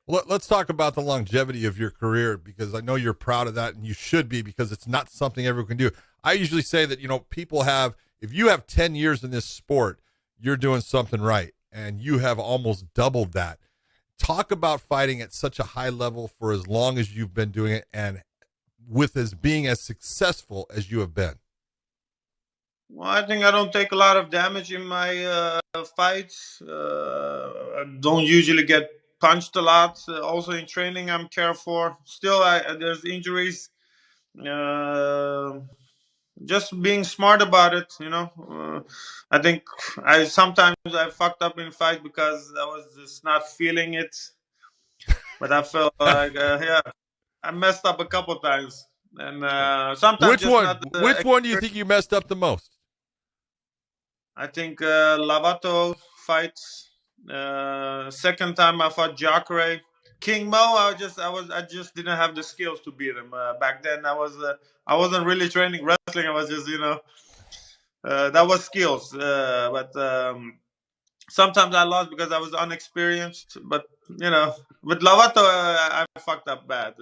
Let's talk about the longevity of your career, because I know you're proud of that, and you should be, because it's not something everyone can do. I usually say that, people have, if you have 10 years in this sport, you're doing something right, and you have almost doubled that. Talk about fighting at such a high level for as long as you've been doing it, and with as being as successful as you have been. Well, I think I don't take a lot of damage in my fights. I don't usually get punched a lot. Also in training, I'm careful. Still, there's injuries. Just being smart about it, I think sometimes I fucked up in fight because I was just not feeling it. But I felt like, I messed up a couple times. And sometimes Which one do you think you messed up the most? I think Lavato fights. Second time I fought Jacare. King Mo, I just didn't have the skills to beat him. Back then I wasn't really training wrestling. I was just that was skills. But sometimes I lost because I was unexperienced. But with Lavato I fucked up bad.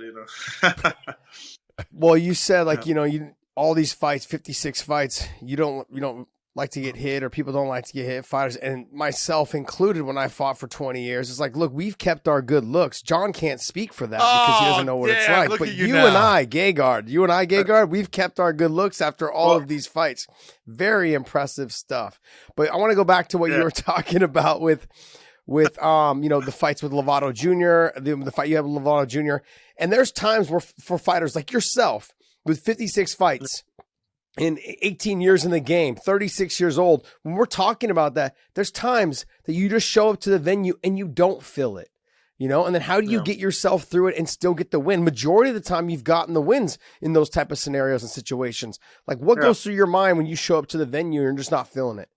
Well, you said you all these fights, 56 fights. You don't like to get hit, or people don't like to get hit, fighters, and myself included, when I fought for 20 years. It's like, look, we've kept our good looks. John can't speak for that because he doesn't know what it's like. But you and I, Gegard, we've kept our good looks after all of these fights. Very impressive stuff. But I want to go back to what you were talking about with the fights with Lovato Jr., the fight you have with Lovato Jr. And there's times where, for fighters like yourself, with 56 fights, in 18 years in the game, 36 years old, when we're talking about that, there's times that you just show up to the venue and you don't feel it, and then how do you get yourself through it and still get the win? Majority of the time you've gotten the wins in those type of scenarios and situations. Like, what goes through your mind when you show up to the venue and you're just not feeling it?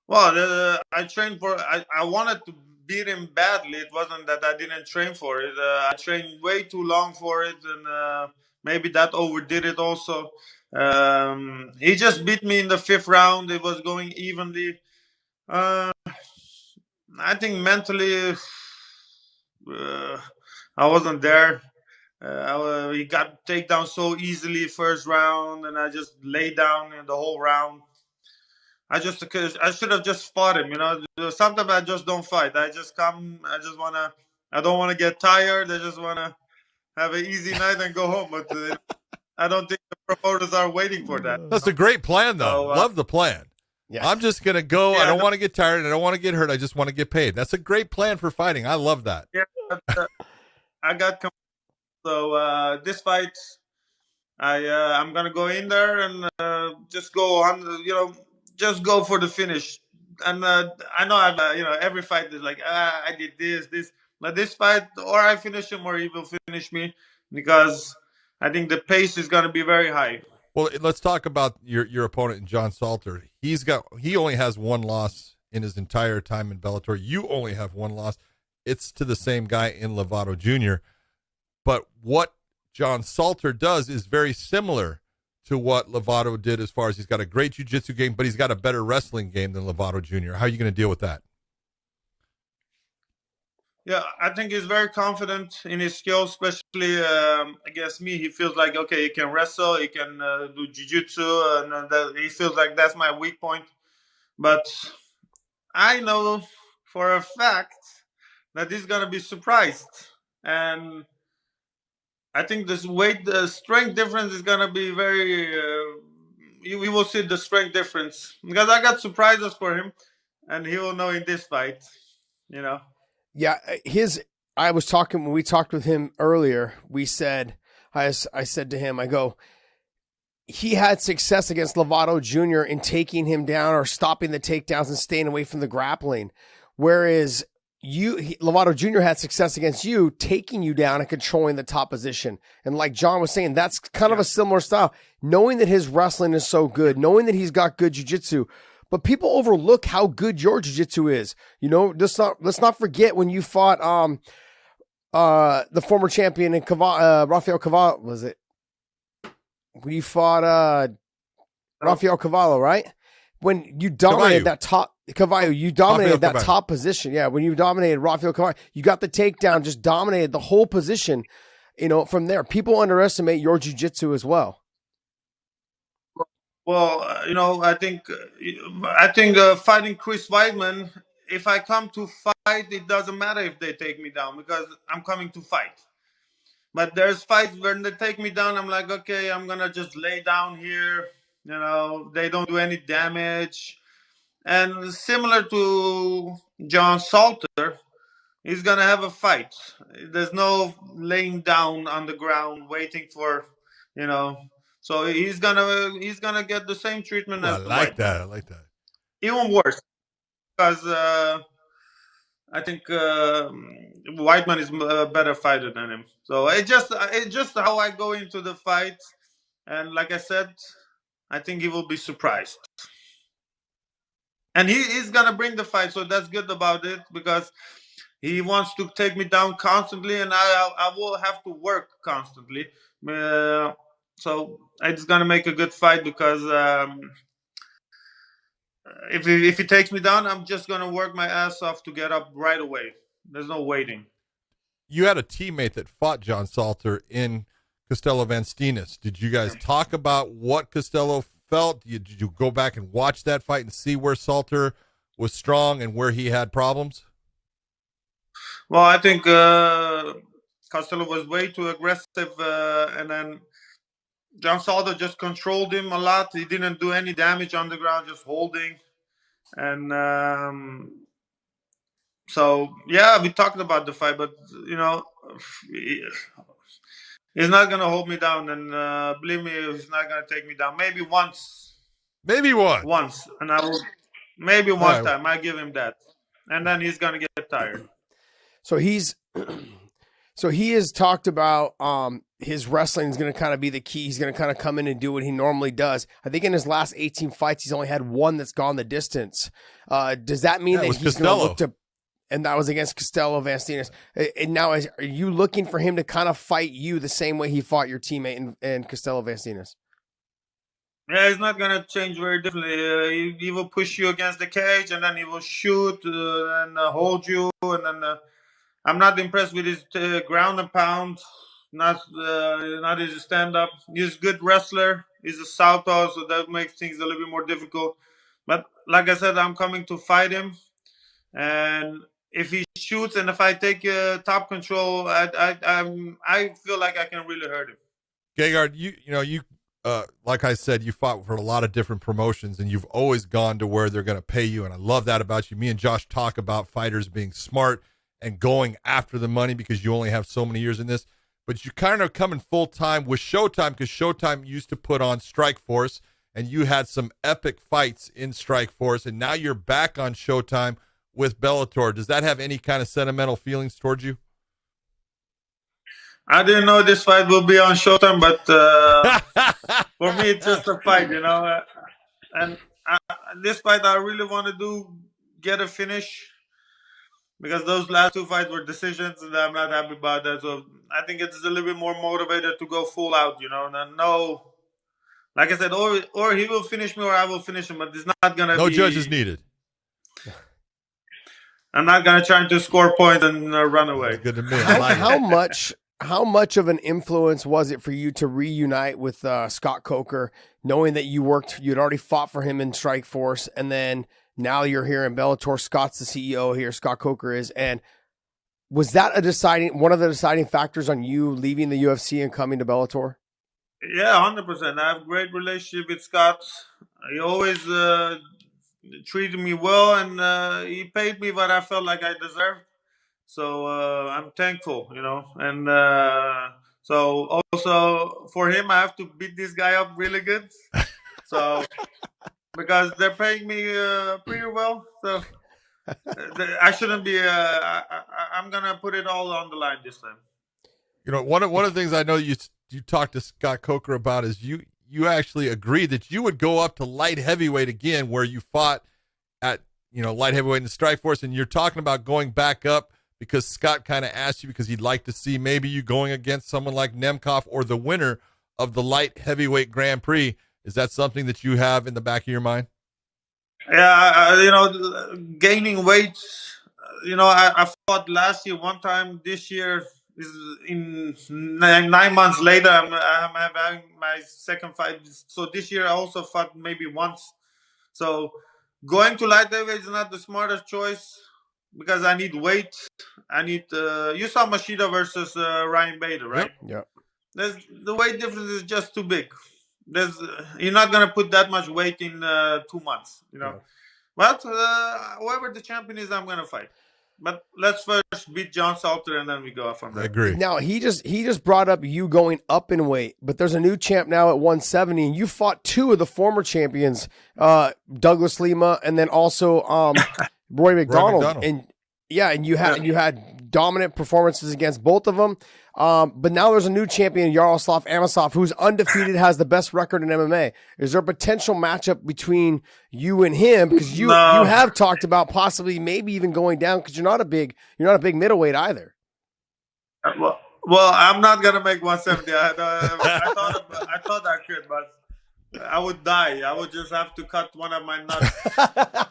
Well, I trained for, I wanted to beat him badly. It wasn't that I didn't train for it. I trained way too long for it, and maybe that overdid it also. He just beat me in the 5th round. It was going evenly. I think mentally, I wasn't there. He got takedown so easily first round, and I just lay down in the whole round. I should have just fought him. Sometimes I just don't fight. I just come. I don't want to get tired. I just want to have an easy night and go home. But I don't think the promoters are waiting for that. That's a great plan, though. Love the plan. Yes. I'm just going to go. I don't want to get tired. I don't want to get hurt. I just want to get paid. That's a great plan for fighting. I love that. Yeah, but, I got so this fight, I'm going to go in there and just go on, just go for the finish. And I know every fight is like, I did this. But this fight, or I finish him or he will finish me, because I think the pace is going to be very high. Well, let's talk about your opponent, John Salter. He only has one loss in his entire time in Bellator. You only have one loss. It's to the same guy in Lovato Jr. But what John Salter does is very similar to what Lovato did, as far as he's got a great jiu-jitsu game, but he's got a better wrestling game than Lovato Jr. How are you going to deal with that? Yeah, I think he's very confident in his skills, especially against me. He feels like, okay, he can wrestle, he can do jiu-jitsu, and he feels like that's my weak point. But I know for a fact that he's going to be surprised. And I think the strength difference is going to be very, we will see the strength difference. Because I got surprises for him, and he will know in this fight, Yeah, when we talked with him earlier, I said to him, I go, he had success against Lovato Jr. in taking him down or stopping the takedowns and staying away from the grappling. Whereas Lovato Jr. had success against you, taking you down and controlling the top position. And like John was saying, that's kind of a similar style, knowing that his wrestling is so good, knowing that he's got good jiu-jitsu. But people overlook how good your jiu-jitsu is. Let's not forget when you fought the former champion in Rafael Cavallo, was it? When you fought Rafael Cavallo, right? When you dominated that top, Cavallo, you dominated that Cavallo. top position. Yeah, when you dominated Rafael Cavallo, you got the takedown, just dominated the whole position. From there, people underestimate your jiu-jitsu as well. Well, I think fighting Chris Weidman, if I come to fight, it doesn't matter if they take me down because I'm coming to fight. But there's fights when they take me down, I'm like, okay, I'm gonna just lay down here. They don't do any damage. And similar to John Salter, he's gonna have a fight. There's no laying down on the ground waiting for, you know. So he's gonna get the same treatment Ooh, I as like Whiteman. that. I like that. Even worse because I think Whiteman is a better fighter than him. So it's just how I go into the fight, and like I said, I think he will be surprised. And he's gonna bring the fight, so that's good about it because he wants to take me down constantly, and I will have to work constantly. So it's gonna make a good fight because if he takes me down, I'm just gonna work my ass off to get up right away. There's no waiting. You had a teammate that fought John Salter in Costello Van Steenis. Did you guys talk about what Costello felt? Did you go back and watch that fight and see where Salter was strong and where he had problems? Well, I think Costello was way too aggressive, and then John Salter just controlled him a lot. He didn't do any damage on the ground, just holding. And so, yeah, we talked about the fight, but, he's not going to hold me down. And believe me, he's not going to take me down. Maybe once. Maybe one. Once. And I will, maybe one time. I give him that. And then he's going to get tired. So he has talked about his wrestling is going to kind of be the key. He's going to kind of come in and do what he normally does. I think in his last 18 fights, he's only had one that's gone the distance. Does that mean that he's going to look to, and that was against Costello Van Steenis. And now are you looking for him to kind of fight you the same way he fought your teammate in Costello Van Steenis? Yeah, he's not going to change very differently. He will push you against the cage, and then he will shoot and hold you, and then I'm not impressed with his ground and pound, not his stand-up. He's a good wrestler. He's a southpaw, so that makes things a little bit more difficult. But like I said, I'm coming to fight him. And if he shoots and if I take top control, I feel like I can really hurt him. Gegard, you like I said, you fought for a lot of different promotions, and you've always gone to where they're going to pay you, and I love that about you. Me and Josh talk about fighters being smart and going after the money because you only have so many years in this. But you kind of coming full time with Showtime because Showtime used to put on Strike Force, and you had some epic fights in Strike Force, and now you're back on Showtime with Bellator. Does that have any kind of sentimental feelings towards you? I didn't know this fight will be on Showtime, but for me, it's just a fight, and this fight, I really want to get a finish because those last two fights were decisions, and I'm not happy about that. So I think it's a little bit more motivated to go full out, and no, like I said, or he will finish me or I will finish him, but it's not going to be. No judges needed. I'm not going to try to score points and run away. That's good to me. How much of an influence was it for you to reunite with Scott Coker, knowing that you'd already fought for him in Strike Force, and then now you're here in Bellator? Scott's the CEO here. Scott Coker is. And was that one of the deciding factors on you leaving the UFC and coming to Bellator? Yeah, 100%. I have a great relationship with Scott. He always treated me well, and he paid me what I felt like I deserved. So I'm thankful, and so also for him, I have to beat this guy up really good. So because they're paying me pretty well, so I shouldn't be. I'm gonna put it all on the line this time. One of the things I know you talked to Scott Coker about is you actually agreed that you would go up to light heavyweight again, where you fought at light heavyweight in the Strike Force, and you're talking about going back up because Scott kind of asked you because he'd like to see maybe you going against someone like Nemkov or the winner of the light heavyweight Grand Prix. Is that something that you have in the back of your mind? Yeah, gaining weight. I fought last year one time. This year is in 9 months later. I'm having my second fight. So this year I also fought maybe once. So going to light heavyweight is not the smartest choice because I need weight. I need. You saw Machida versus Ryan Bader, right? Yep. The weight difference is just too big. You're not gonna put that much weight in 2 months. Yeah. But whoever the champion is, I'm gonna fight. But let's first beat John Salter and then we go from there. I agree. Now he just brought up you going up in weight, but there's a new champ now at 170, and you fought two of the former champions, Douglas Lima, and then also Roy McDonald. And you had dominant performances against both of them. But now there's a new champion, Yaroslav Amosov, who's undefeated, has the best record in MMA. Is there a potential matchup between you and him? Because you have talked about possibly maybe even going down because you're not a big middleweight either. Well, I'm not gonna make 170. I thought I could, but I would die. I would just have to cut one of my nuts.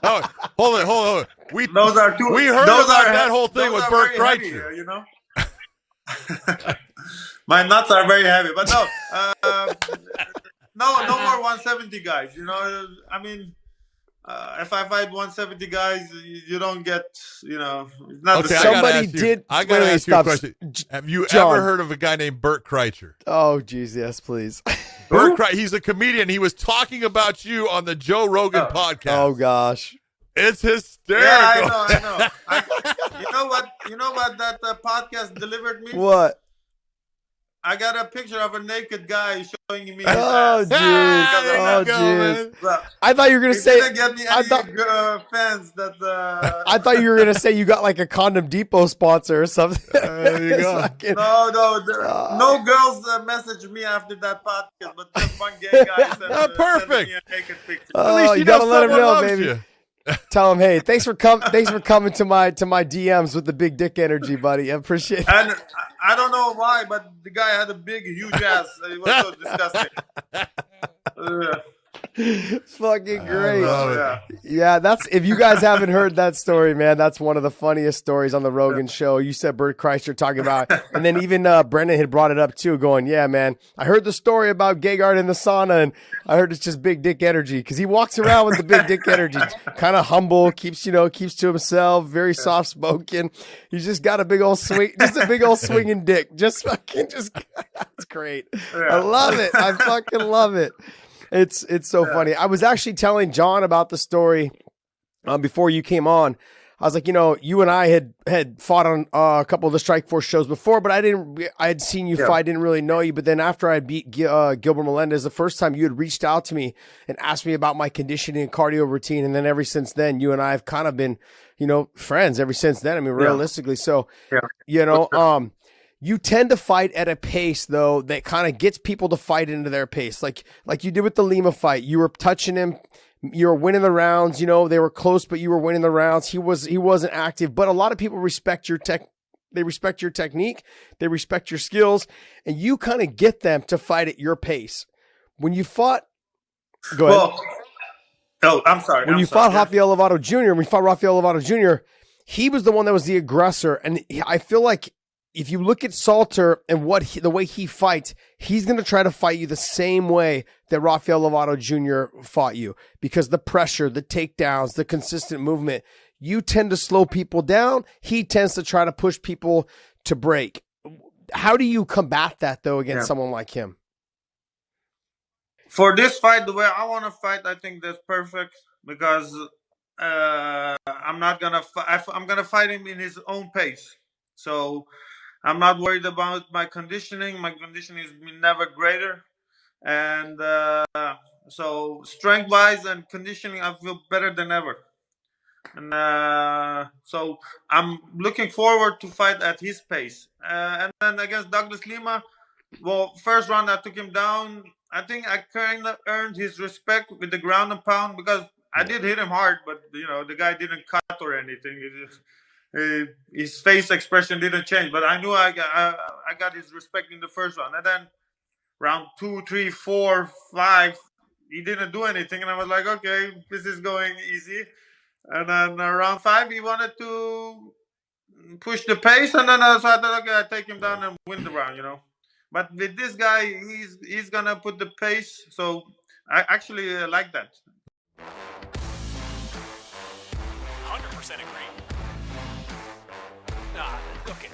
Oh, hold on. We heard about that whole thing with Bert Kreischer. Heavy, my nuts are very heavy, but no more 170 guys. I mean, if I fight 170 guys, you don't get. It's not okay, the same. I gotta ask you a question. Have you ever heard of a guy named Bert Kreischer? Oh, geez, yes, please. Bert Kreischer, he's a comedian. He was talking about you on the Joe Rogan podcast. Oh gosh. It's hysterical. Yeah, I know. You know what that podcast delivered me? What? I got a picture of a naked guy showing me his Oh, jeez. Well, I thought you were going to say... didn't get me any fans that... I thought you were going to say you got like a Condom Depot sponsor or something. There you go. No girls messaged me after that podcast, but just one gay guy sent me a naked picture. Oh, you got to let him know, baby. You. Tell him, hey, thanks for coming to my DMs with the big dick energy, buddy. I appreciate it. And I don't know why, but the guy had a big, huge ass. It was so disgusting. It's fucking great. Yeah, that's, if you guys haven't heard that story, man, that's one of the funniest stories on the Rogan show. You said Bert Kreischer talking about, and then even Brendan had brought it up too, going, yeah, man, I heard the story about Gegard in the sauna, and I heard it's just big dick energy, because he walks around with the big dick energy, kind of humble, keeps to himself, very soft spoken. He's just got a big old swing, just a big old swinging dick. It's great. I love it. I fucking love it. It's so funny. I was actually telling John about the story before you came on. I was like, you and I had fought on a couple of the Strikeforce shows before, but I had seen you fight, didn't really know you. But then after I beat Gilbert Melendez, the first time you had reached out to me and asked me about my conditioning and cardio routine. And then ever since then, you and I have kind of been, friends ever since then. I mean, realistically. So, you tend to fight at a pace, though, that kind of gets people to fight into their pace. Like you did with the Lima fight. You were touching him. You were winning the rounds. They were close, but you were winning the rounds. He wasn't active. But a lot of people respect your They respect your technique. They respect your skills. And you kind of get them to fight at your pace. When you fought... Go ahead. I'm sorry. When you fought Rafael Lovato Jr., he was the one that was the aggressor. And I feel like if you look at Salter and the way he fights, he's going to try to fight you the same way that Rafael Lovato Jr. fought you, because the pressure, the takedowns, the consistent movement, you tend to slow people down. He tends to try to push people to break. How do you combat that, though, against someone like him? For this fight, the way I want to fight, I think that's perfect, because I'm not going to I'm going to fight him in his own pace. So I'm not worried about my conditioning. My conditioning is never greater. And so strength-wise and conditioning, I feel better than ever. And so I'm looking forward to fight at his pace. And then against Douglas Lima, well, first round I took him down. I think I kind of earned his respect with the ground and pound, because I did hit him hard, but the guy didn't cut or anything. His face expression didn't change, but I knew I got his respect in the first round. And then round 2, 3, 4, 5, he didn't do anything, and I was like, okay, this is going easy. And then round 5, he wanted to push the pace, and then so I thought, okay, I take him down and win the round, But with this guy, he's gonna put the pace, so I actually like that. 100% agree. Okay.